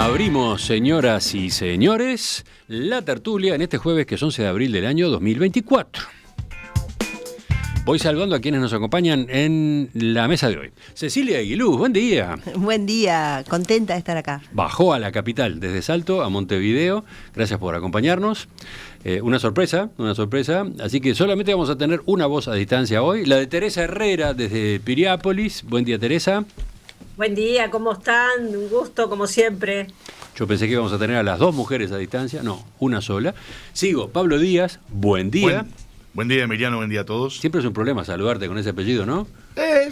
Abrimos, señoras y señores, la tertulia en este jueves que es 11 de abril del año 2024. Voy saludando a quienes nos acompañan en la mesa de hoy. Cecilia Aguiluz, buen día. Buen día, contenta de estar acá. Bajó a la capital, desde Salto a Montevideo. Gracias por acompañarnos. Una sorpresa. Así que solamente vamos a tener una voz a distancia hoy. La de Teresa Herrera, desde Piriápolis. Buen día, Teresa. Buen día, ¿cómo están? Un gusto, como siempre. Yo pensé que íbamos a tener a las dos mujeres a distancia. No, una sola. Sigo, Pablo Díaz, buen día. Buen día, Emiliano, buen día a todos. Siempre es un problema saludarte con ese apellido, ¿no?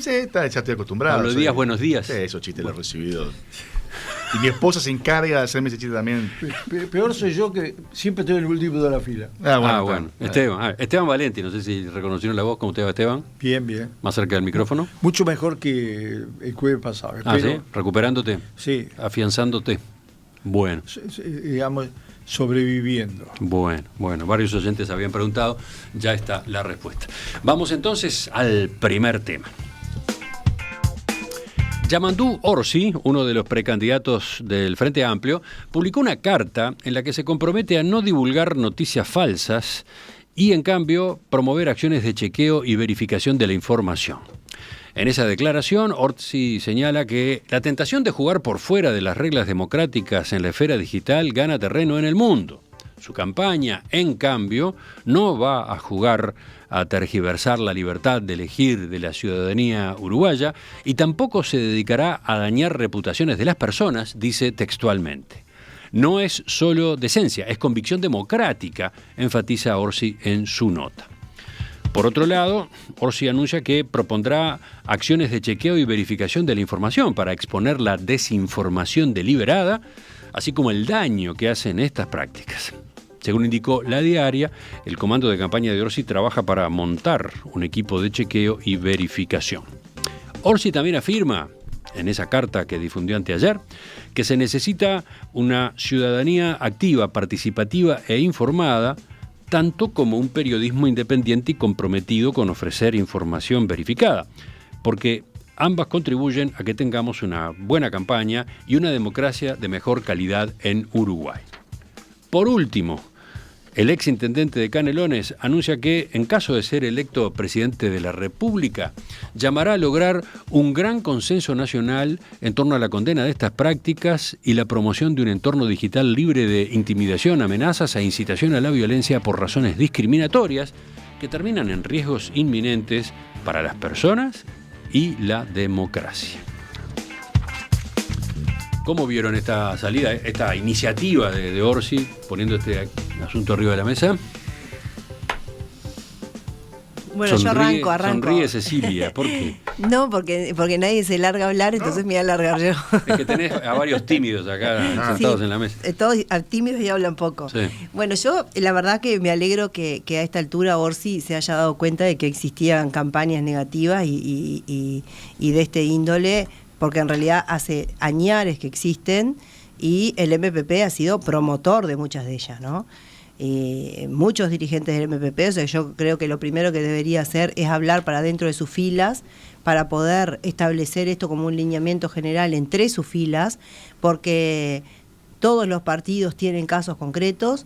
Sí, ya estoy acostumbrado. Pablo Díaz, buenos días. Sí, esos chistes los he recibido. Y mi esposa se encarga de hacerme ese chiste también. Peor soy yo, que siempre estoy en el último de la fila. Bueno. Esteban Valenti, no sé si reconocieron la voz. ¿Cómo te va, Esteban? Bien. Más cerca del micrófono. Mucho mejor que el jueves pasado. ¿Sí? ¿Recuperándote? Sí. ¿Afianzándote? Bueno. Digamos, sobreviviendo. Bueno, varios oyentes habían preguntado, ya está la respuesta. Vamos entonces al primer tema. Yamandú Orsi, uno de los precandidatos del Frente Amplio, publicó una carta en la que se compromete a no divulgar noticias falsas y, en cambio, promover acciones de chequeo y verificación de la información. En esa declaración, Orsi señala que la tentación de jugar por fuera de las reglas democráticas en la esfera digital gana terreno en el mundo. Su campaña, en cambio, no va a jugar a tergiversar la libertad de elegir de la ciudadanía uruguaya y tampoco se dedicará a dañar reputaciones de las personas, dice textualmente. No es solo decencia, es convicción democrática, enfatiza Orsi en su nota. Por otro lado, Orsi anuncia que propondrá acciones de chequeo y verificación de la información para exponer la desinformación deliberada, así como el daño que hacen estas prácticas. Según indicó La Diaria, el comando de campaña de Orsi trabaja para montar un equipo de chequeo y verificación. Orsi también afirma, en esa carta que difundió anteayer, que se necesita una ciudadanía activa, participativa e informada, tanto como un periodismo independiente y comprometido con ofrecer información verificada, porque ambas contribuyen a que tengamos una buena campaña y una democracia de mejor calidad en Uruguay. Por último, el exintendente de Canelones anuncia que, en caso de ser electo presidente de la República, llamará a lograr un gran consenso nacional en torno a la condena de estas prácticas y la promoción de un entorno digital libre de intimidación, amenazas e incitación a la violencia por razones discriminatorias que terminan en riesgos inminentes para las personas y la democracia. ¿Cómo vieron esta salida, esta iniciativa de Orsi, poniendo este asunto arriba de la mesa? Bueno, yo arranco. Sonríe Cecilia, ¿por qué? No, porque nadie se larga a hablar, entonces me voy a largar yo. Es que tenés a varios tímidos acá sentados en la mesa. Todos tímidos y hablan poco. Sí. Bueno, yo la verdad que me alegro que a esta altura Orsi se haya dado cuenta de que existían campañas negativas y de este índole, porque en realidad hace añares que existen y el MPP ha sido promotor de muchas de ellas, ¿no? Muchos dirigentes del MPP, o sea, yo creo que lo primero que debería hacer es hablar para dentro de sus filas, para poder establecer esto como un lineamiento general entre sus filas, porque todos los partidos tienen casos concretos.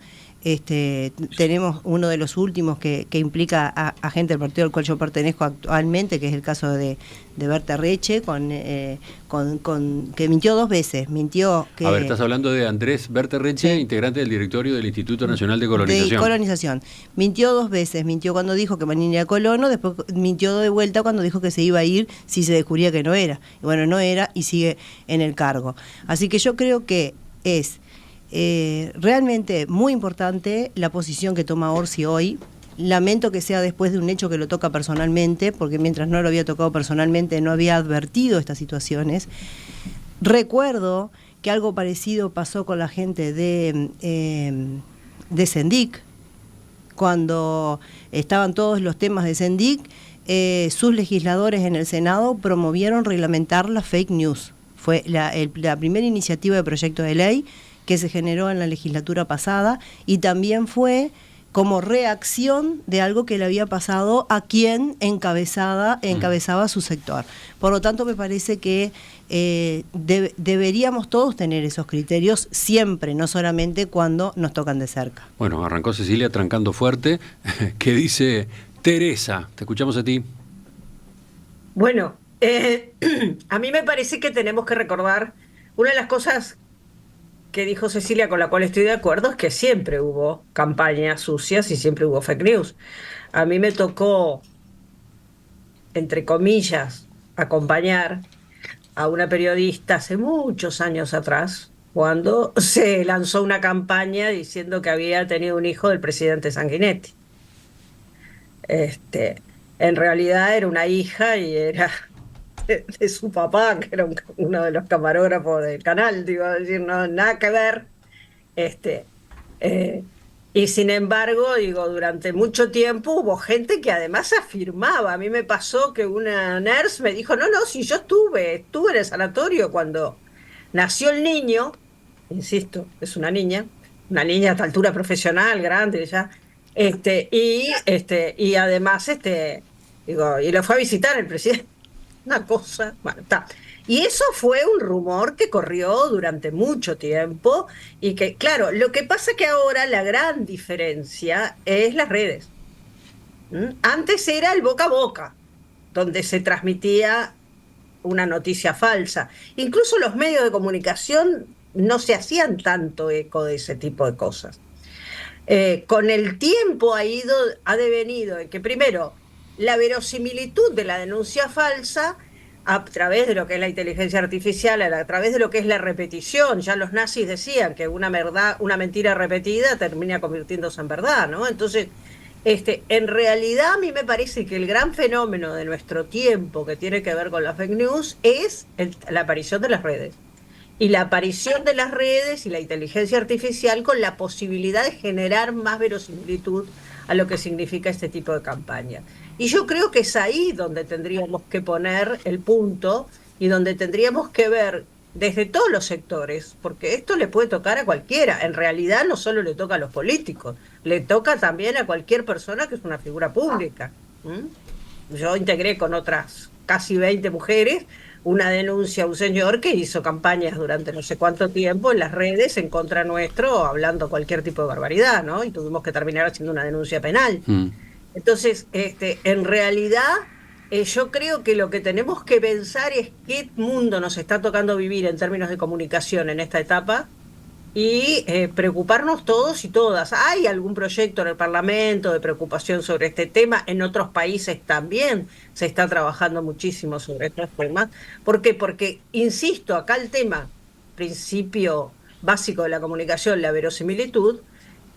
Tenemos uno de los últimos que implica a gente del partido al cual yo pertenezco actualmente, que es el caso de Berta Reche, que mintió 2 veces. A ver, estás hablando de Andrés Berta Reche, sí, integrante del directorio del Instituto Nacional de Colonización. Mintió 2 veces. Mintió cuando dijo que Manini era colono, después mintió de vuelta cuando dijo que se iba a ir si se descubría que no era. Y bueno, no era y sigue en el cargo. Así que yo creo que es realmente muy importante la posición que toma Orsi hoy. Lamento que sea después de un hecho que lo toca personalmente, porque mientras no lo había tocado personalmente no había advertido estas situaciones. Recuerdo que algo parecido pasó con la gente de Sendic, cuando estaban todos los temas de Sendic, sus legisladores en el Senado promovieron reglamentar la fake news. Fue la primera iniciativa de proyecto de ley que se generó en la legislatura pasada y también fue como reacción de algo que le había pasado a quien encabezaba su sector. Por lo tanto, me parece que deberíamos todos tener esos criterios siempre, no solamente cuando nos tocan de cerca. Bueno, arrancó Cecilia trancando fuerte. ¿Qué dice Teresa? Te escuchamos a ti. Bueno, a mí me parece que tenemos que recordar una de las cosas que dijo Cecilia, con la cual estoy de acuerdo, es que siempre hubo campañas sucias y siempre hubo fake news. A mí me tocó, entre comillas, acompañar a una periodista hace muchos años atrás, cuando se lanzó una campaña diciendo que había tenido un hijo del presidente Sanguinetti. En realidad era una hija y era de su papá, que era uno de los camarógrafos del canal, digo, decir, no, nada que ver. Y sin embargo, digo, durante mucho tiempo hubo gente que además afirmaba. A mí me pasó que una nurse me dijo, no, si yo estuve en el sanatorio cuando nació el niño, insisto, es una niña a esta altura profesional, grande ya, y además, digo, y lo fue a visitar el presidente. Una cosa, bueno, está. Y eso fue un rumor que corrió durante mucho tiempo y que, claro, lo que pasa que ahora la gran diferencia es las redes. Antes era el boca a boca, donde se transmitía una noticia falsa. Incluso los medios de comunicación no se hacían tanto eco de ese tipo de cosas. Con el tiempo ha devenido en que primero la verosimilitud de la denuncia falsa a través de lo que es la inteligencia artificial, a través de lo que es la repetición. Ya los nazis decían que una mentira repetida termina convirtiéndose en verdad, ¿no? Entonces, en realidad a mí me parece que el gran fenómeno de nuestro tiempo que tiene que ver con la fake news es la aparición de las redes. Y la aparición de las redes y la inteligencia artificial con la posibilidad de generar más verosimilitud a lo que significa este tipo de campaña. Y yo creo que es ahí donde tendríamos que poner el punto y donde tendríamos que ver desde todos los sectores, porque esto le puede tocar a cualquiera. En realidad no solo le toca a los políticos, le toca también a cualquier persona que es una figura pública. Yo integré con otras casi 20 mujeres una denuncia a un señor que hizo campañas durante no sé cuánto tiempo en las redes en contra nuestro, hablando cualquier tipo de barbaridad, ¿no? Y tuvimos que terminar haciendo una denuncia penal. Entonces, en realidad, yo creo que lo que tenemos que pensar es qué mundo nos está tocando vivir en términos de comunicación en esta etapa y preocuparnos todos y todas. Hay algún proyecto en el Parlamento de preocupación sobre este tema. En otros países también se está trabajando muchísimo sobre estos temas. ¿Por qué? Porque, insisto, acá el tema, principio básico de la comunicación, la verosimilitud,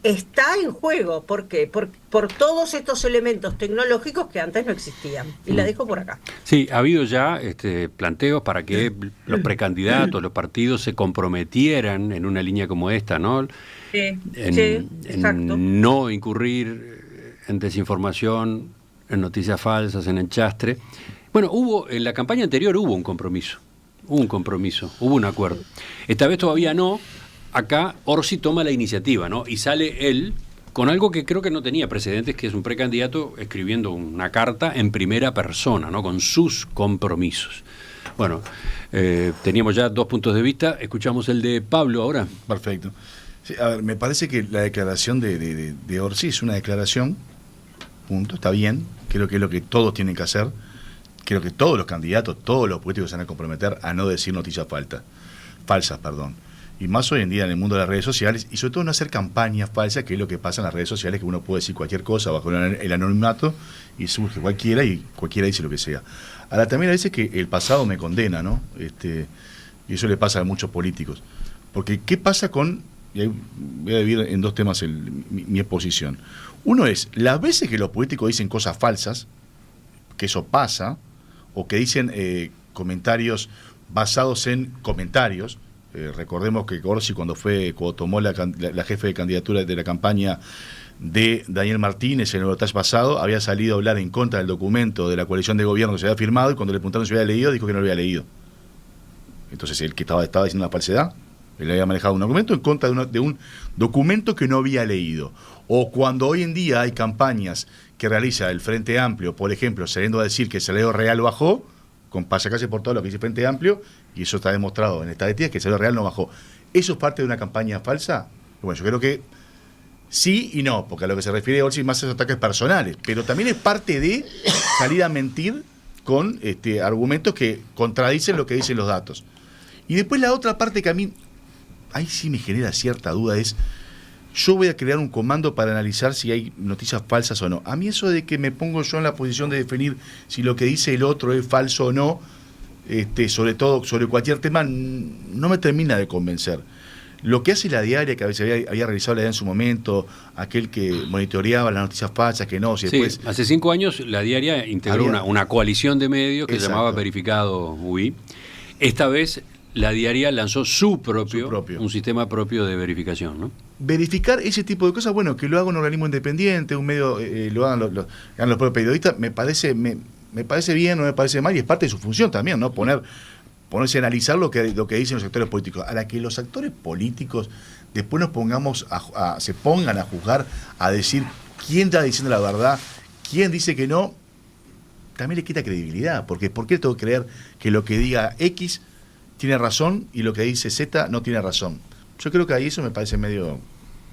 está en juego. ¿Por qué? Por todos estos elementos tecnológicos que antes no existían. Y la dejo por acá. Sí, ha habido ya planteos para que los precandidatos, los partidos se comprometieran en una línea como esta, ¿no? Exacto. En no incurrir en desinformación, en noticias falsas, en enchastre. Bueno, en la campaña anterior hubo un compromiso, hubo un acuerdo. Esta vez todavía no. Acá Orsi toma la iniciativa, ¿no? Y sale él con algo que creo que no tenía precedentes, que es un precandidato escribiendo una carta en primera persona, ¿no? Con sus compromisos. Bueno, teníamos ya 2 puntos de vista. Escuchamos el de Pablo ahora. Perfecto. Sí, a ver, me parece que la declaración de Orsi es una declaración, punto, está bien. Creo que es lo que todos tienen que hacer. Creo que todos los candidatos, todos los políticos se van a comprometer a no decir noticias falsas. Y más hoy en día en el mundo de las redes sociales, y sobre todo no hacer campañas falsas, que es lo que pasa en las redes sociales, que uno puede decir cualquier cosa bajo el anonimato y surge cualquiera y cualquiera dice lo que sea. Ahora también a veces que el pasado me condena, ¿no? Y eso le pasa a muchos políticos. Porque ¿qué pasa con...? Y ahí voy a dividir en 2 temas mi exposición. Uno es, las veces que los políticos dicen cosas falsas, que eso pasa, o que dicen comentarios basados en comentarios. Recordemos que Orsi cuando tomó la jefe de candidatura de la campaña de Daniel Martínez en el balotaje pasado, había salido a hablar en contra del documento de la coalición de gobierno que se había firmado, y cuando le preguntaron si había leído, dijo que no lo había leído. Entonces, ¿el que estaba diciendo una falsedad? Él había manejado un argumento en contra de un documento que no había leído. O cuando hoy en día hay campañas que realiza el Frente Amplio, por ejemplo, saliendo a decir que el salario real bajó, con pasa casi por todo lo que dice el Frente Amplio, y eso está demostrado en estadísticas, que el salario real no bajó. ¿Eso es parte de una campaña falsa? Bueno, yo creo que sí y no, porque a lo que se refiere Orsi más esos ataques personales, pero también es parte de salir a mentir con argumentos que contradicen lo que dicen los datos. Y después la otra parte que a mí, ahí sí me genera cierta duda, es, yo voy a crear un comando para analizar si hay noticias falsas o no. A mí eso de que me pongo yo en la posición de definir si lo que dice el otro es falso o no, sobre todo sobre cualquier tema, no me termina de convencer. Lo que hace la diaria, que a veces había realizado la diaria en su momento, aquel que monitoreaba las noticias falsas, que no, si después... Sí, hace 5 años la diaria integró una coalición de medios que se llamaba Verificado UI. Esta vez la diaria lanzó su propio, un sistema propio de verificación, ¿no? Verificar ese tipo de cosas, bueno, que lo haga un organismo independiente, un medio, lo hagan los propios periodistas, me parece bien, no me parece mal, y es parte de su función también, ¿no? Ponerse a analizar lo que dicen los actores políticos. Ahora, que los actores políticos después nos pongamos se pongan a juzgar, a decir quién está diciendo la verdad, quién dice que no, también le quita credibilidad, porque ¿por qué tengo que creer que lo que diga X tiene razón y lo que dice Z no tiene razón? Yo creo que ahí eso me parece medio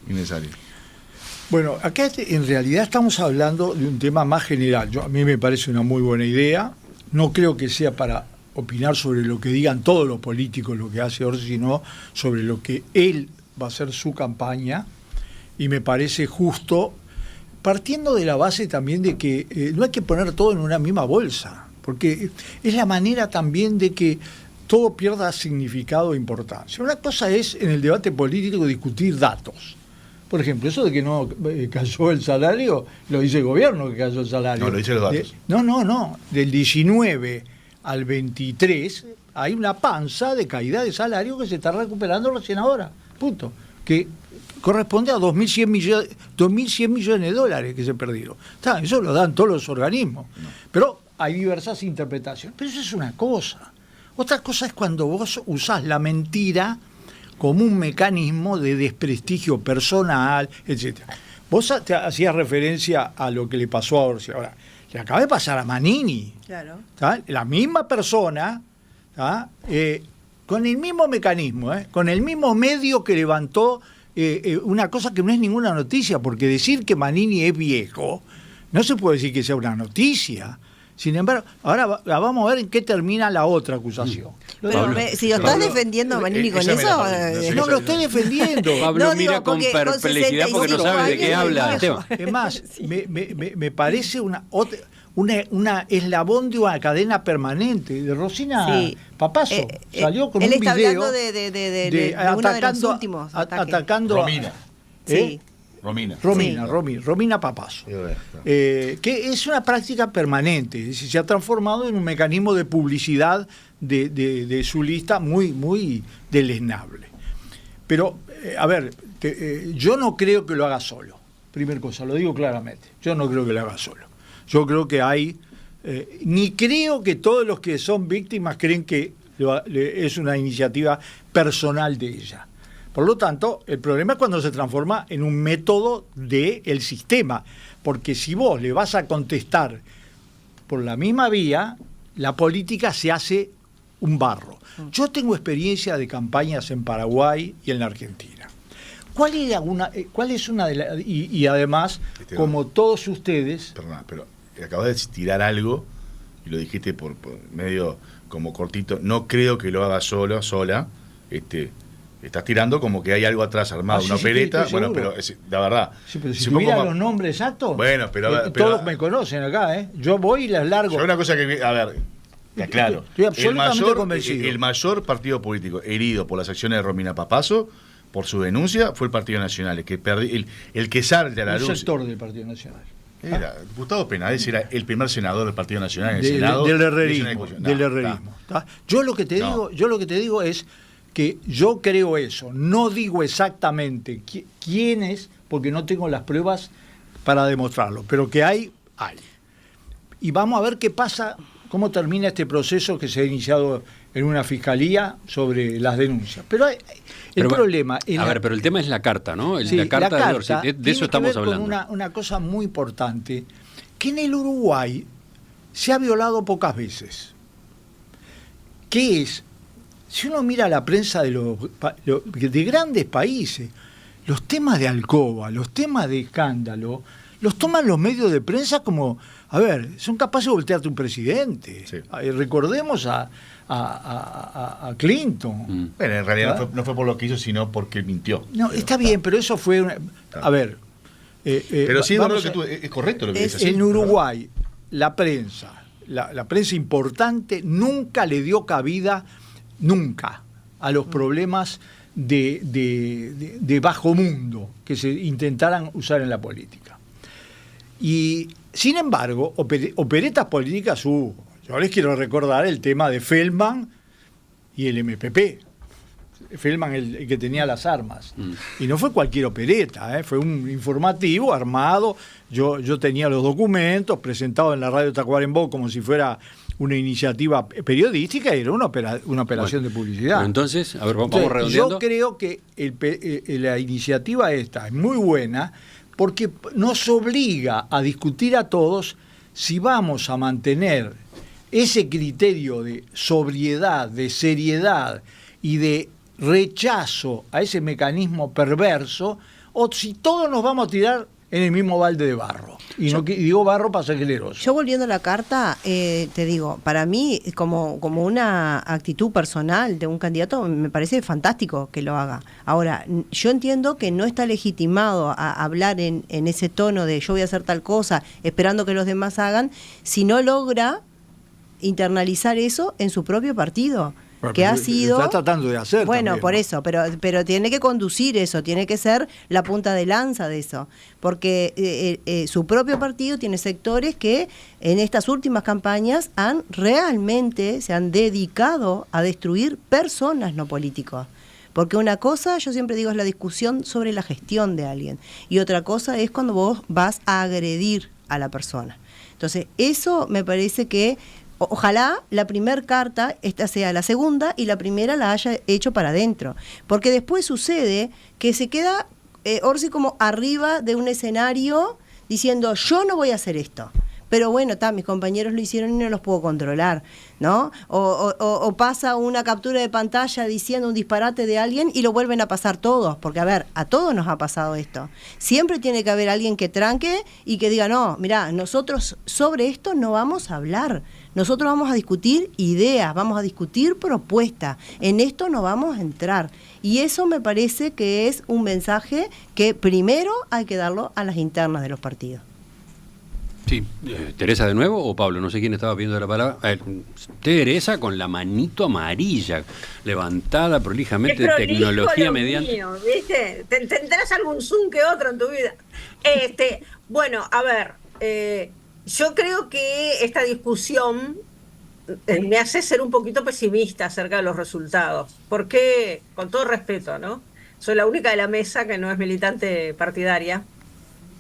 innecesario. Bueno, acá en realidad estamos hablando de un tema más general. A mí me parece una muy buena idea. No creo que sea para opinar sobre lo que digan todos los políticos, lo que hace Orsi, sino sobre lo que él va a hacer su campaña. Y me parece justo, partiendo de la base también de que no hay que poner todo en una misma bolsa, porque es la manera también de que todo pierda significado e importancia. Una cosa es en el debate político discutir datos. Por ejemplo, eso de que no cayó el salario, lo dice el gobierno que cayó el salario. No, lo dicen los datos. No. Del 19 al 23 hay una panza de caída de salario que se está recuperando recién ahora. Punto. Que corresponde a 2.100 millones de dólares que se perdieron. Eso lo dan todos los organismos. No. Pero hay diversas interpretaciones. Pero eso es una cosa. Otra cosa es cuando vos usás la mentira como un mecanismo de desprestigio personal, etc. Vos hacías referencia a lo que le pasó a Orsi. Ahora, le acaba de pasar a Manini. Claro. La misma persona, con el mismo mecanismo, con el mismo medio que levantó una cosa que no es ninguna noticia, porque decir que Manini es viejo no se puede decir que sea una noticia. Sin embargo, ahora vamos a ver en qué termina la otra acusación. Pero si lo estás defendiendo a Manini con eso... No lo estoy defendiendo. Pablo mira con perplejidad porque no sabe de qué habla. Es más, me parece una eslabón de una cadena permanente. De Rosina Papazo salió con un video... Él está hablando de uno de los últimos ataques. Atacando Romina. Sí. Romina Papazo, que es una práctica permanente, es decir, se ha transformado en un mecanismo de publicidad de su lista muy, muy deleznable. Pero, a ver, yo no creo que lo haga solo, primer cosa, lo digo claramente, yo no creo que lo haga solo. Yo creo que hay, ni creo que todos los que son víctimas creen que es una iniciativa personal de ella. Por lo tanto, el problema es cuando se transforma en un método del sistema, porque si vos le vas a contestar por la misma vía, la política se hace un barro. Yo tengo experiencia de campañas en Paraguay y en la Argentina. ¿Cuál es una de las... Y además, como todos ustedes... Perdón, pero acabas de tirar algo, y lo dijiste por medio como cortito, no creo que lo haga sola, estás tirando como que hay algo atrás armado, una opereta, bueno, pero la verdad. Sí, pero si tuviera los nombres exactos, bueno, pero todos me conocen acá, Yo voy y les largo. Yo una cosa que, a ver, claro, estoy absolutamente convencido. El mayor partido político herido por las acciones de Romina Papazo, por su denuncia, fue el Partido Nacional, el que sale a la luz. Un sector del Partido Nacional. Gustavo Penades era el primer senador del Partido Nacional en el Senado. Del herrerismo. Yo lo que te digo es que yo creo eso, no digo exactamente quién es, porque no tengo las pruebas para demostrarlo, pero que hay. Y vamos a ver qué pasa cómo termina este proceso que se ha iniciado en una fiscalía sobre las denuncias. Pero el problema... pero el tema es la carta, ¿no? Sí, la carta de Orsi, de eso estamos tiene que ver hablando. con una cosa muy importante, que en el Uruguay se ha violado pocas veces. ¿Qué es? Si uno mira la prensa de grandes países, los temas de alcoba, los temas de escándalo, los toman los medios de prensa como, a ver, son capaces de voltearte un presidente. Sí. Recordemos a Clinton. Bueno, en realidad no fue por lo que hizo, sino porque mintió. No, está bien, pero eso fue... A ver... pero sí, es correcto lo que dices. En Uruguay, la prensa importante nunca le dio cabida, nunca, a los problemas de bajo mundo que se intentaran usar en la política. Y, sin embargo, operetas políticas hubo. Yo les quiero recordar el tema de Feldman y el MPP. Feldman, el que tenía las armas. Y no fue cualquier opereta, fue un informativo armado. Yo tenía los documentos presentados en la radio Tacuarembó como si fuera una iniciativa periodística y era una operación de publicidad. Entonces, a ver, vamos redondeando. Yo creo que la iniciativa esta es muy buena porque nos obliga a discutir a todos si vamos a mantener ese criterio de sobriedad, de seriedad y de rechazo a ese mecanismo perverso, o si todos nos vamos a tirar en el mismo balde de barro. Y digo barro para ser generoso. Yo, volviendo a la carta, te digo, para mí, como una actitud personal de un candidato, me parece fantástico que lo haga. Ahora, yo entiendo que no está legitimado a hablar en ese tono de yo voy a hacer tal cosa, esperando que los demás hagan, si no logra internalizar eso en su propio partido. Que ha sido... Está tratando de hacer. Bueno, también, por ¿no? eso, pero tiene que conducir eso, tiene que ser la punta de lanza de eso, porque su propio partido tiene sectores que en estas últimas campañas se han dedicado a destruir personas, no políticos. Porque una cosa, yo siempre digo, es la discusión sobre la gestión de alguien, y otra cosa es cuando vos vas a agredir a la persona. Entonces, eso me parece que ojalá la primer carta, esta sea la segunda, y la primera la haya hecho para adentro. Porque después sucede que se queda Orsi como arriba de un escenario diciendo, yo no voy a hacer esto. Pero bueno, mis compañeros lo hicieron y no los puedo controlar, ¿no? O pasa una captura de pantalla diciendo un disparate de alguien y lo vuelven a pasar todos. Porque, a ver, a todos nos ha pasado esto. Siempre tiene que haber alguien que tranque y que diga, no, mirá, nosotros sobre esto no vamos a hablar. Nosotros vamos a discutir ideas, vamos a discutir propuestas. En esto no vamos a entrar. Y eso me parece que es un mensaje que primero hay que darlo a las internas de los partidos. Sí, Teresa de nuevo o Pablo, no sé quién estaba pidiendo la palabra. Teresa con la manito amarilla, levantada prolijamente, de tecnología mediante. Mío, ¿viste? Tendrás algún Zoom que otro en tu vida. Bueno, a ver, yo creo que esta discusión me hace ser un poquito pesimista acerca de los resultados. Porque, con todo respeto, ¿no? Soy la única de la mesa que no es militante partidaria.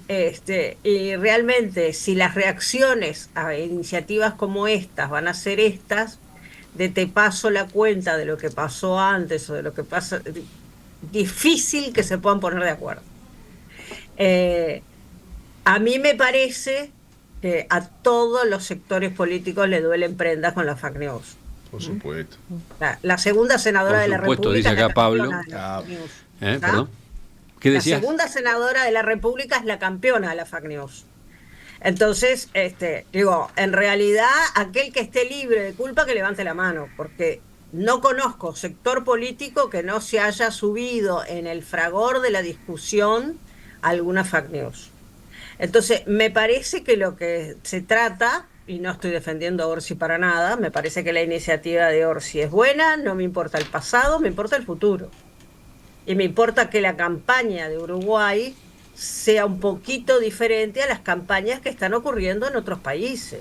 Y realmente, si las reacciones a iniciativas como estas van a ser estas, de te paso la cuenta de lo que pasó antes o de lo que pasa, difícil que se puedan poner de acuerdo. A mí me parece que a todos los sectores políticos le duelen prendas con la fake news. Por supuesto. La segunda senadora de la República. Dice acá Pablo. ¿Perdón? ¿Qué decías? La segunda senadora de la República es la campeona de la fake news. Entonces, en realidad, aquel que esté libre de culpa que levante la mano, porque no conozco sector político que no se haya subido en el fragor de la discusión alguna fake news. Entonces, me parece que lo que se trata, y no estoy defendiendo a Orsi para nada, me parece que la iniciativa de Orsi es buena, no me importa el pasado, me importa el futuro. Y me importa que la campaña de Uruguay sea un poquito diferente a las campañas que están ocurriendo en otros países.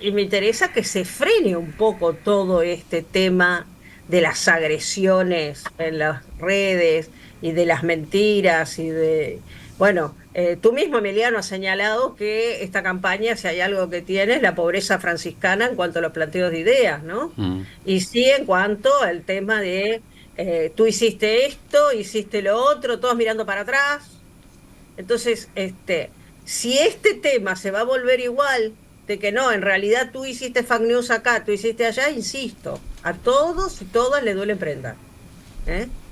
Y me interesa que se frene un poco todo este tema de las agresiones en las redes y de las mentiras y de... Bueno, Tú mismo, Emiliano, has señalado que esta campaña, si hay algo que tiene, es la pobreza franciscana en cuanto a los planteos de ideas, ¿no? Y sí en cuanto al tema de tú hiciste esto, hiciste lo otro, todos mirando para atrás. Entonces, si este tema se va a volver igual, de que no, en realidad tú hiciste fake news acá, tú hiciste allá, insisto, a todos y todas le duele prenda.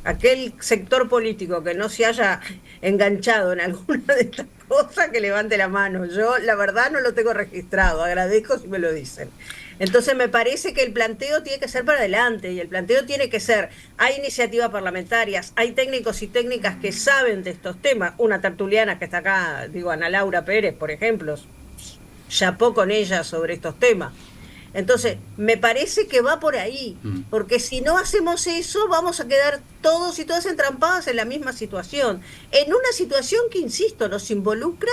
Aquel sector político que no se haya enganchado en alguna de estas cosas, que levante la mano. Yo, la verdad, no lo tengo registrado, agradezco si me lo dicen. Entonces me parece que el planteo tiene que ser para adelante, y el planteo tiene que ser, hay iniciativas parlamentarias, hay técnicos y técnicas que saben de estos temas, una tertuliana que está acá, digo, Ana Laura Pérez, por ejemplo, chapó con ella sobre estos temas. Entonces, me parece que va por ahí, porque si no hacemos eso, vamos a quedar todos y todas entrampadas en la misma situación, en una situación que, insisto, nos involucra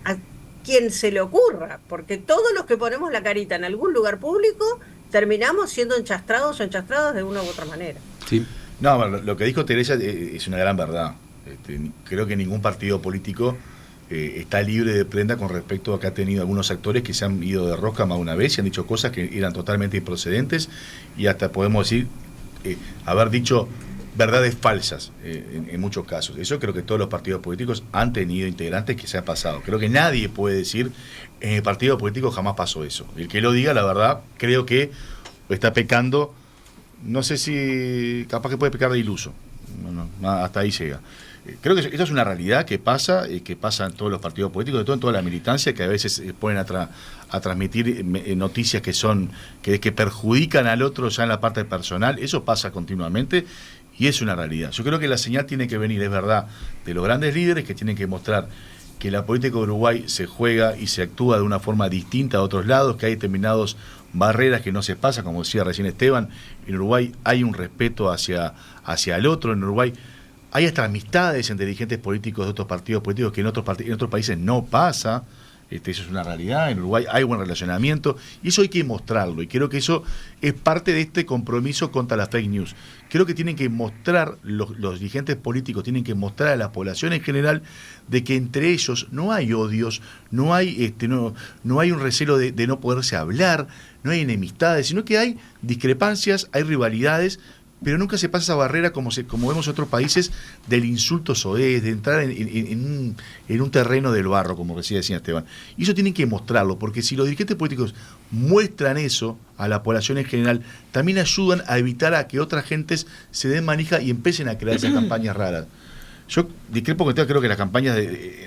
a quien se le ocurra, porque todos los que ponemos la carita en algún lugar público terminamos siendo enchastrados o enchastradas de una u otra manera. Sí. No, lo que dijo Teresa es una gran verdad. Creo que ningún partido político está libre de prenda con respecto a que ha tenido algunos actores que se han ido de rosca más de una vez y han dicho cosas que eran totalmente improcedentes, y hasta podemos decir haber dicho verdades falsas en muchos casos. Eso creo que todos los partidos políticos han tenido integrantes que se ha pasado. Creo que nadie puede decir en el partido político jamás pasó eso. El que lo diga, la verdad, creo que está pecando, no sé si capaz que puede pecar de iluso. No, hasta ahí llega. Creo que esto es una realidad que pasa en todos los partidos políticos, de todo en toda la militancia, que a veces ponen a transmitir noticias que perjudican al otro ya en la parte personal. Eso pasa continuamente y es una realidad. Yo creo que la señal tiene que venir, es verdad, de los grandes líderes que tienen que mostrar que la política de Uruguay se juega y se actúa de una forma distinta a otros lados, que hay determinadas barreras que no se pasan, como decía recién Esteban. En Uruguay hay un respeto hacia el otro. En Uruguay hay hasta amistades entre dirigentes políticos de otros partidos políticos que en otros países no pasa. Eso es una realidad. En Uruguay hay buen relacionamiento y eso hay que mostrarlo, y creo que eso es parte de este compromiso contra las fake news. Creo que tienen que mostrar, los dirigentes políticos tienen que mostrar a la población en general de que entre ellos no hay odios, no hay no hay un recelo de no poderse hablar, no hay enemistades, sino que hay discrepancias, hay rivalidades, pero nunca se pasa esa barrera como vemos en otros países del insulto soez, de entrar en un terreno del barro, como decía Esteban. Y eso tienen que mostrarlo, porque si los dirigentes políticos muestran eso a la población en general, también ayudan a evitar a que otras gentes se den manija y empiecen a crear esas campañas raras. Yo discrepo porque creo que las campañas,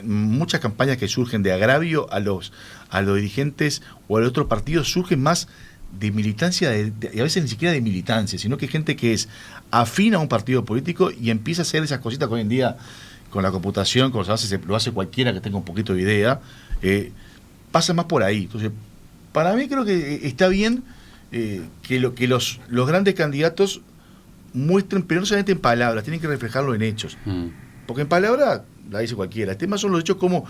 muchas campañas que surgen de agravio a los dirigentes o a los otros partidos surgen más de militancia, y a veces ni siquiera de militancia, sino que hay gente que es afín a un partido político y empieza a hacer esas cositas que hoy en día con la computación, como lo hace cualquiera que tenga un poquito de idea, pasa más por ahí. Entonces, para mí creo que está bien que los grandes candidatos muestren, pero no solamente en palabras, tienen que reflejarlo en hechos. Porque en palabras la dice cualquiera. El tema son los hechos, cómo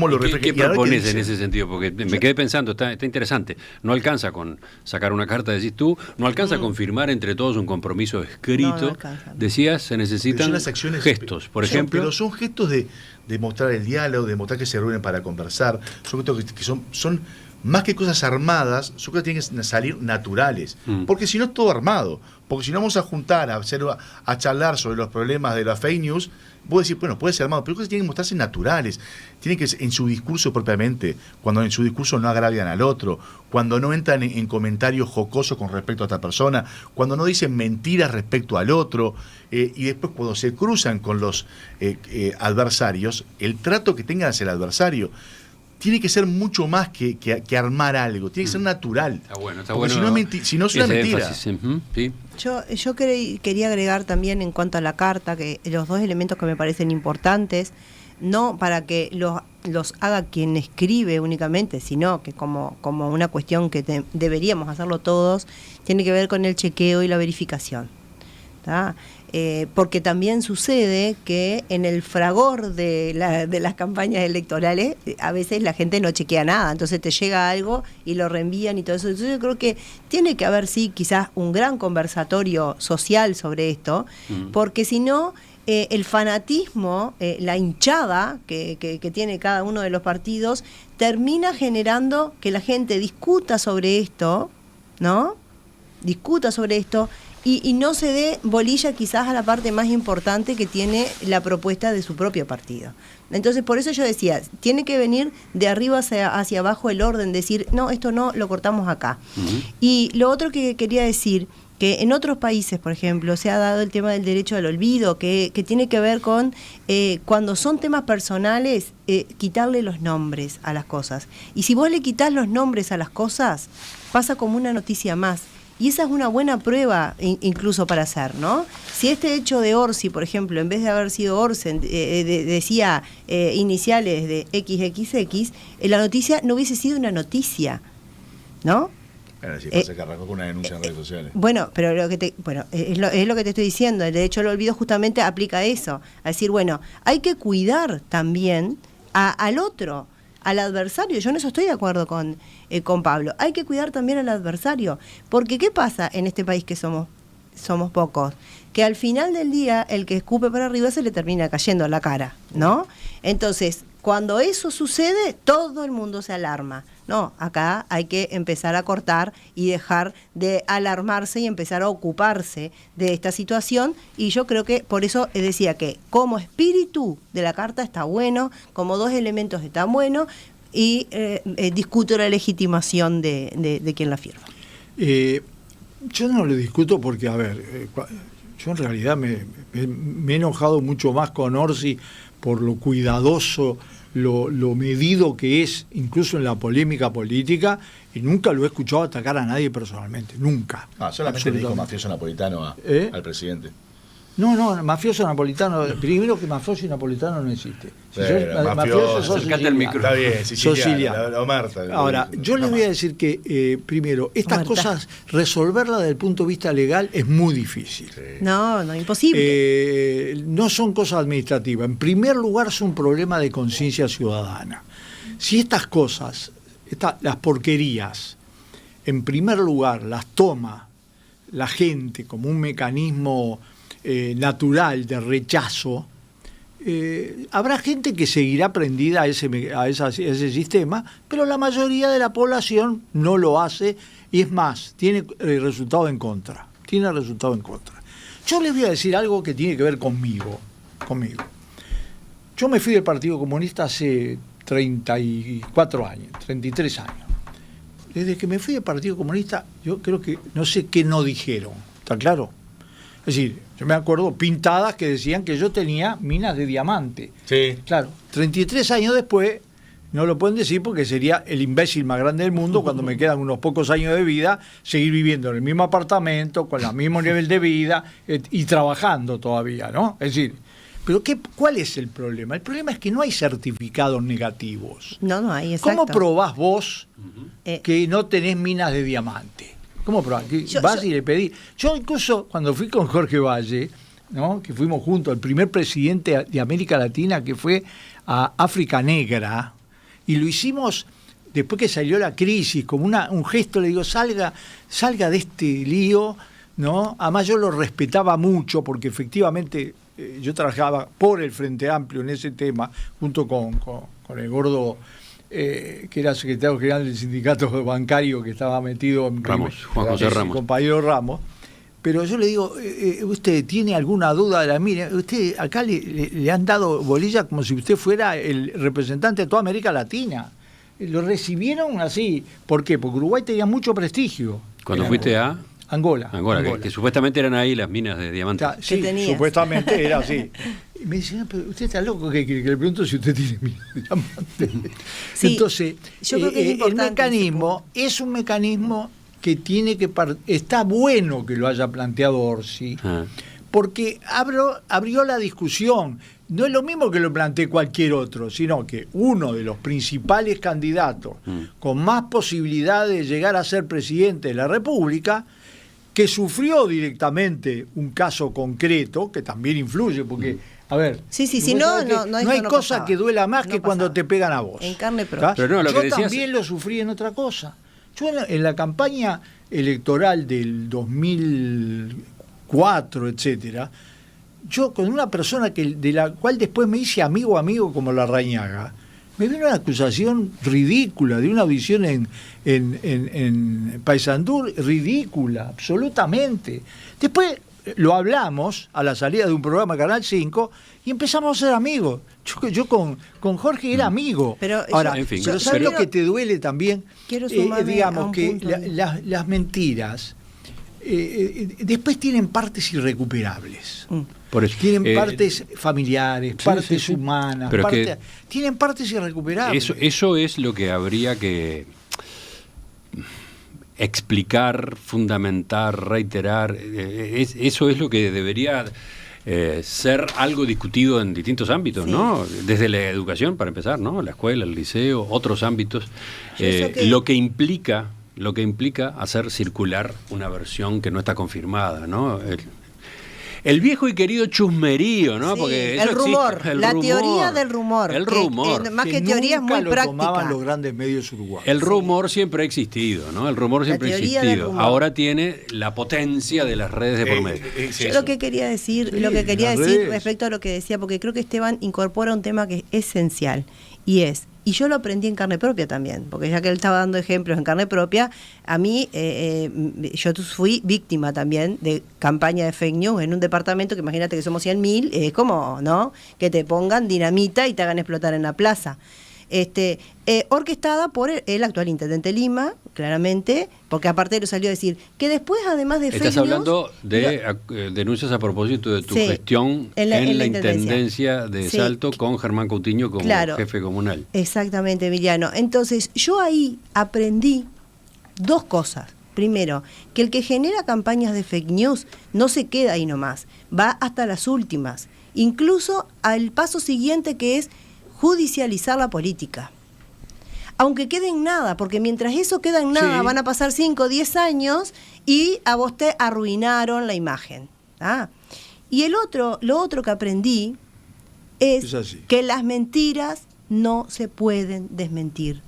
lo reflejan. ¿Qué propones en ese sentido? Porque me quedé pensando, está interesante. No alcanza con sacar una carta, decís tú, no alcanza con firmar entre todos un compromiso escrito. No alcanza. Decías, se necesitan gestos, por ejemplo. Pero son gestos de mostrar el diálogo, de mostrar que se reúnen para conversar. Son gestos que son más que cosas armadas, son cosas que tienen que salir naturales. Porque si no es todo armado. Porque si no vamos a juntar, a charlar sobre los problemas de la fake news, vos decís, bueno, puede ser armado, pero cosas tienen que mostrarse naturales. Tienen que ser en su discurso propiamente, cuando en su discurso no agravian al otro, cuando no entran en comentarios jocosos con respecto a esta persona, cuando no dicen mentiras respecto al otro, y después cuando se cruzan con los adversarios, el trato que tengan hacia el adversario tiene que ser mucho más que armar algo, tiene que ser natural. Está bueno. Porque si no es una mentira. Sí. Yo quería agregar también en cuanto a la carta, que los dos elementos que me parecen importantes, no para que los haga quien escribe únicamente, sino que como una cuestión que deberíamos hacerlo todos, tiene que ver con el chequeo y la verificación. ¿Tá? Porque también sucede que en el fragor de las campañas electorales a veces la gente no chequea nada, entonces te llega algo y lo reenvían y todo eso. Entonces yo creo que tiene que haber, sí, quizás un gran conversatorio social sobre esto, porque si no el fanatismo, la hinchada que tiene cada uno de los partidos, termina generando que la gente discuta sobre esto, ¿no? Discuta sobre esto y no se dé bolilla quizás a la parte más importante que tiene la propuesta de su propio partido. Entonces, por eso yo decía, tiene que venir de arriba hacia abajo el orden, decir, no, esto no, lo cortamos acá. Uh-huh. Y lo otro que quería decir, que en otros países, por ejemplo, se ha dado el tema del derecho al olvido, que tiene que ver con cuando son temas personales, quitarle los nombres a las cosas. Y si vos le quitás los nombres a las cosas, pasa como una noticia más. Y esa es una buena prueba incluso para hacer, ¿no? Si este hecho de Orsi, por ejemplo, en vez de haber sido Orsen, decía iniciales de XXX, la noticia no hubiese sido una noticia, ¿no? Bueno, si pasa que arrancó con una denuncia en redes sociales. Bueno, pero es lo que te estoy diciendo. El derecho al olvido justamente aplica eso. A decir, bueno, hay que cuidar también al otro, al adversario. Yo en eso estoy de acuerdo con Pablo. Hay que cuidar también al adversario. Porque ¿qué pasa en este país que somos pocos? Que al final del día el que escupe para arriba se le termina cayendo a la cara, ¿no? Entonces, cuando eso sucede, todo el mundo se alarma. No, acá hay que empezar a cortar y dejar de alarmarse y empezar a ocuparse de esta situación. Y yo creo que por eso decía que como espíritu de la carta está bueno, como dos elementos está bueno, y discuto la legitimación de quien la firma. Yo no le discuto porque, a ver, yo en realidad me he enojado mucho más con Orsi por lo cuidadoso, lo medido que es, incluso en la polémica política, y nunca lo he escuchado atacar a nadie personalmente, nunca. Solamente le dijo mafioso napolitano al presidente. No, mafioso napolitano, primero que mafioso y napolitano no existe. Mafioso sos siciliano. Está bien, siciliano. Ahora, yo les voy a decir que, primero, estas cosas, resolverlas desde el punto de vista legal es muy difícil. Sí. No, imposible. No son cosas administrativas. En primer lugar, son un problema de conciencia ciudadana. Si estas cosas, las porquerías, en primer lugar, las toma la gente como un mecanismo natural de rechazo, habrá gente que seguirá prendida a ese sistema, pero la mayoría de la población no lo hace y es más, tiene resultado en contra. Yo les voy a decir algo que tiene que ver conmigo. Yo me fui del Partido Comunista hace 33 años. Desde que me fui del Partido Comunista, yo creo que no sé qué no dijeron, ¿está claro? Es decir, yo me acuerdo pintadas que decían que yo tenía minas de diamante. Sí. Claro, 33 años después, no lo pueden decir porque sería el imbécil más grande del mundo cuando me quedan unos pocos años de vida, seguir viviendo en el mismo apartamento, con el mismo nivel de vida y trabajando todavía, ¿no? Es decir, pero ¿cuál es el problema? El problema es que no hay certificados negativos. No hay, exacto. ¿Cómo probás vos que no tenés minas de diamante? ¿Cómo probás? Vas y le pedís. Yo incluso cuando fui con Jorge Valle, ¿no? Que fuimos juntos, el primer presidente de América Latina que fue a África Negra, y lo hicimos después que salió la crisis, como un gesto, le digo, salga de este lío, ¿no? Además yo lo respetaba mucho porque efectivamente yo trabajaba por el Frente Amplio en ese tema, junto con el gordo que era secretario general del sindicato bancario que estaba metido en Juan José Ramos, compañero Ramos. Pero yo le digo, ¿usted tiene alguna duda de la mina? Usted acá le han dado bolilla como si usted fuera el representante de toda América Latina. Lo recibieron así. ¿Por qué? Porque Uruguay tenía mucho prestigio. Cuando fuiste a Angola. Que supuestamente eran ahí las minas de diamantes. Sí, supuestamente era así. Y me decían, pero usted está loco que le pregunto si usted tiene minas de diamantes. Sí, entonces, yo creo que el mecanismo es un mecanismo que tiene que está bueno que lo haya planteado Orsi, porque abrió la discusión. No es lo mismo que lo plantee cualquier otro, sino que uno de los principales candidatos con más posibilidades de llegar a ser presidente de la República, que sufrió directamente un caso concreto, que también influye, porque, a ver, no hay cosa que duela más que cuando te pegan a vos. En carne propia. Pero yo también lo sufrí en otra cosa. Yo en la campaña electoral del 2004, etcétera, yo con una persona de la cual después me hice amigo como Larrañaga, me vino una acusación ridícula de una audición en Paysandú, ridícula, absolutamente. Después lo hablamos a la salida de un programa Canal 5 y empezamos a ser amigos. Yo con Jorge era amigo. Pero ahora, en fin, pero ¿sabes lo que te duele también? Quiero sumarme digamos a un que punto. las mentiras después tienen partes irrecuperables. Por eso, Tienen partes familiares, partes sí. humanas, Pero que tienen partes irrecuperables. eso es lo que habría que explicar, fundamentar, reiterar. Eso es lo que debería ser algo discutido en distintos ámbitos, Sí. ¿no? Desde la educación, para empezar, ¿no? La escuela, el liceo, otros ámbitos. Lo que implica hacer circular una versión que no está confirmada, ¿no? El viejo y querido chusmerío, ¿no? Sí, Porque el eso existe, rumor, la rumor, teoría del rumor. El rumor. Más que teoría es nunca muy lo práctica. tomaban los grandes medios uruguayos. El rumor siempre ha existido, ¿no? El rumor siempre ha teoría del existido. rumor. Ahora tiene la potencia de las redes de por medio. Yo lo que quería decir, Sí, las redes. respecto a lo que decía, porque creo que Esteban incorpora un tema que es esencial, y yo lo aprendí en carne propia también, porque ya que él estaba dando ejemplos en carne propia, a mí, yo fui víctima también de campaña de fake news en un departamento que imagínate que somos 100.000, es como, ¿no? Que te pongan dinamita y te hagan explotar en la plaza. Orquestada por el actual intendente de Lima, claramente, porque aparte lo salió a decir que después, además de fake Estás news, hablando de denuncias a propósito de tu Sí, gestión en la intendencia de Sí. Salto con Germán Coutinho como Claro. jefe comunal. Exactamente, Emiliano. Entonces, yo ahí aprendí dos cosas. Primero, que el que genera campañas de fake news no se queda ahí nomás, va hasta las últimas, incluso al paso siguiente, que es judicializar la política. Aunque quede en nada, porque mientras eso queda en nada, Sí. van a pasar 5 o 10 años y a vos te arruinaron la imagen. Y lo otro que aprendí Es es así. que las mentiras no se pueden desmentir.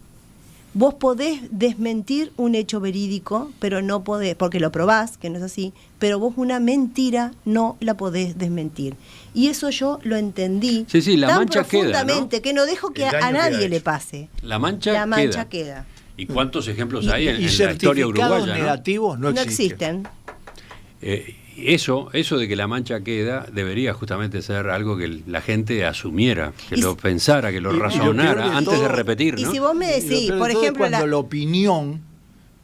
Vos podés desmentir un hecho verídico, pero no podés, porque lo probás, que no es así, pero vos una mentira no la podés desmentir. Y eso yo lo entendí Sí, la tan mancha queda, profundamente, ¿no? que no dejo que El daño a nadie queda le hecho. pase. La mancha, La mancha queda. ¿Y cuántos ejemplos hay en y la historia certificados uruguaya? ¿no? negativos no No existen. existen. Eso de que la mancha queda debería justamente ser algo que la gente asumiera, que Y lo si- pensara, que lo y lo peor razonara de antes de todo- repetir, Y ¿no? si vos me Y lo decís, peor de por todo es ejemplo, cuando la opinión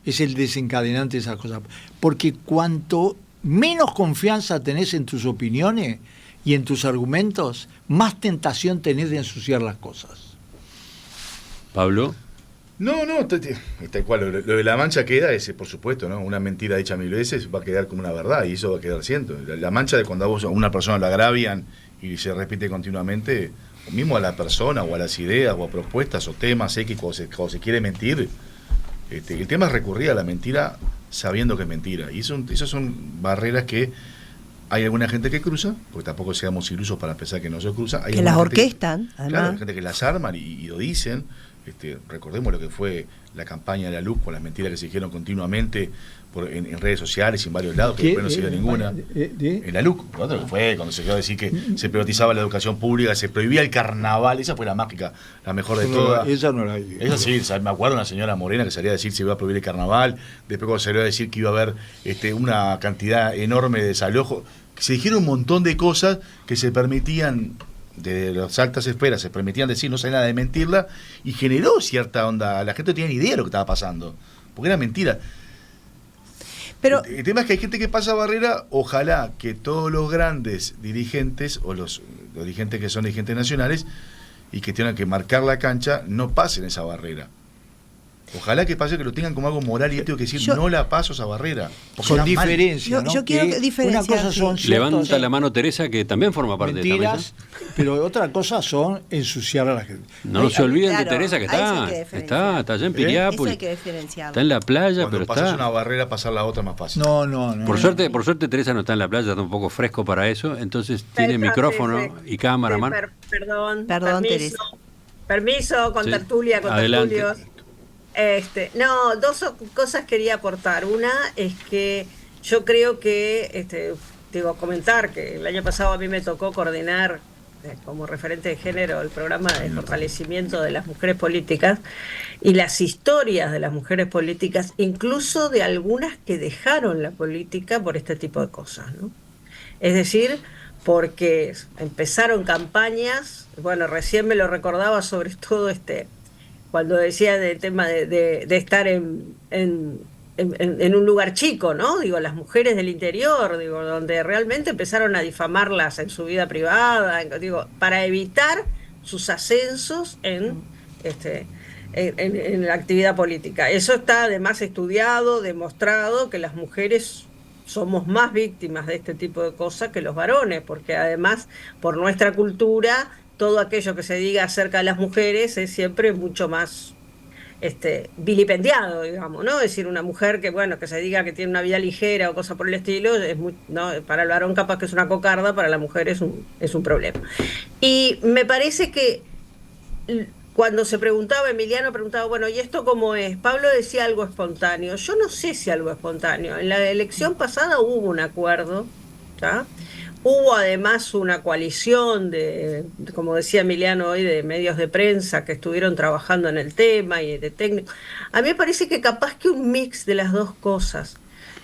es el desencadenante de esas cosas. Porque cuanto menos confianza tenés en tus opiniones y en tus argumentos, más tentación tenés de ensuciar las cosas. Pablo. No, tal cual. Lo de la mancha queda, ese, por supuesto, ¿no? Una mentira hecha 1000 veces va a quedar como una verdad y eso va a quedar ciento. La mancha de cuando a una persona la agravian y se repite continuamente, o mismo a la persona, o a las ideas, o a propuestas, o temas X, cuando se quiere mentir. El tema es recurrir a la mentira sabiendo que es mentira. Y esas son barreras que hay alguna gente que cruza, porque tampoco seamos ilusos para pensar que no se cruza. Hay que alguna las gente orquestan, Claro, hay además. gente que las arman y lo dicen. Recordemos lo que fue la campaña de la LUC con las mentiras que se dijeron continuamente en redes sociales y en varios lados, que después no se dio ninguna. En la LUC, lo que fue cuando se quedó a decir que se privatizaba la educación pública, se prohibía el carnaval, esa fue la mágica, la mejor de todas. Esa no la vi. Esa sí, me acuerdo una señora Morena que salía a decir que se iba a prohibir el carnaval, después cuando salió a decir que iba a haber una cantidad enorme de desalojos, se dijeron un montón de cosas que se permitían, de las altas esferas, se permitían decir, no sé nada de mentirla, y generó cierta onda, la gente no tenía ni idea de lo que estaba pasando, porque era mentira. Pero El tema es que hay gente que pasa barrera, ojalá que todos los grandes dirigentes, o los dirigentes que son dirigentes nacionales, y que tengan que marcar la cancha, no pasen esa barrera. Ojalá que pase que lo tengan como algo moral y ético, que decir, no la paso esa barrera. Porque Con está mal. diferencia, ¿no? Yo quiero Que diferenciar, una cosa son sí. ciertos Levanta la mano Teresa, que también forma parte de esta mentiras, mesa. pero otra cosa son ensuciar a la gente. No se olviden claro, de Teresa, que a eso hay está, que diferenciar. está allá en eso Piriápolis, hay que diferenciarlo. está en la playa, Cuando pero pasas está... una barrera, pasar la otra más fácil. No. Por suerte Teresa no está en la playa, está un poco fresco para eso, entonces tiene Sí, micrófono sí. y cámara, Sí, man. Perdón, permiso, Teresa. permiso, con Sí, tertulia, con adelante. tertulios. Dos cosas quería aportar. Una es que yo creo que comentar que el año pasado a mí me tocó coordinar como referente de género el programa de fortalecimiento de las mujeres políticas y las historias de las mujeres políticas, incluso de algunas que dejaron la política por este tipo de cosas, ¿no? Es decir, porque empezaron campañas, bueno, recién me lo recordaba sobre todo cuando decía del tema de estar en un lugar chico, ¿no? Digo, las mujeres del interior, digo, donde realmente empezaron a difamarlas en su vida privada, digo, para evitar sus ascensos en la actividad política. Eso está además estudiado, demostrado que las mujeres somos más víctimas de este tipo de cosas que los varones, porque además por nuestra cultura todo aquello que se diga acerca de las mujeres es siempre mucho más vilipendiado, digamos, ¿no? Es decir, una mujer que, bueno, que se diga que tiene una vida ligera o cosa por el estilo, es muy, ¿no? Para el varón capaz que es una cocarda, para la mujer es un problema. Y me parece que cuando Emiliano preguntaba, bueno, ¿y esto cómo es? Pablo decía algo espontáneo. Yo no sé si algo espontáneo. En la elección pasada hubo un acuerdo, ¿tá? Hubo además una coalición como decía Emiliano hoy, de medios de prensa que estuvieron trabajando en el tema y de técnicos. A mí me parece que capaz que un mix de las dos cosas.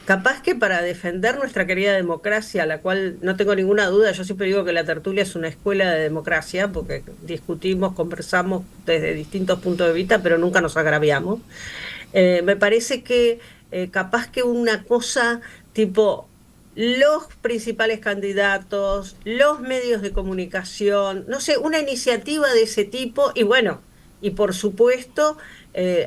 Capaz que para defender nuestra querida democracia, a la cual no tengo ninguna duda, yo siempre digo que la tertulia es una escuela de democracia, porque discutimos, conversamos desde distintos puntos de vista, pero nunca nos agraviamos. Me parece que capaz que una cosa tipo los principales candidatos, los medios de comunicación, no sé, una iniciativa de ese tipo, y bueno, y por supuesto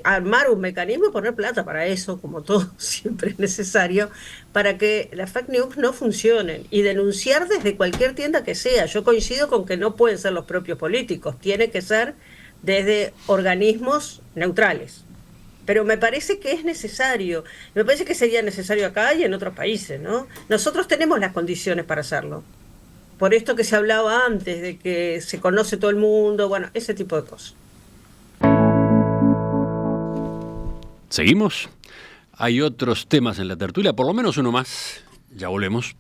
armar un mecanismo y poner plata para eso, como todo siempre es necesario, para que las fake news no funcionen, y denunciar desde cualquier tienda que sea. Yo coincido con que no pueden ser los propios políticos, tiene que ser desde organismos neutrales. Pero me parece que es necesario, me parece que sería necesario acá y en otros países, ¿no? Nosotros tenemos las condiciones para hacerlo. Por esto que se hablaba antes, de que se conoce todo el mundo, bueno, ese tipo de cosas. ¿Seguimos? Hay otros temas en la tertulia, por lo menos uno más. Ya volvemos.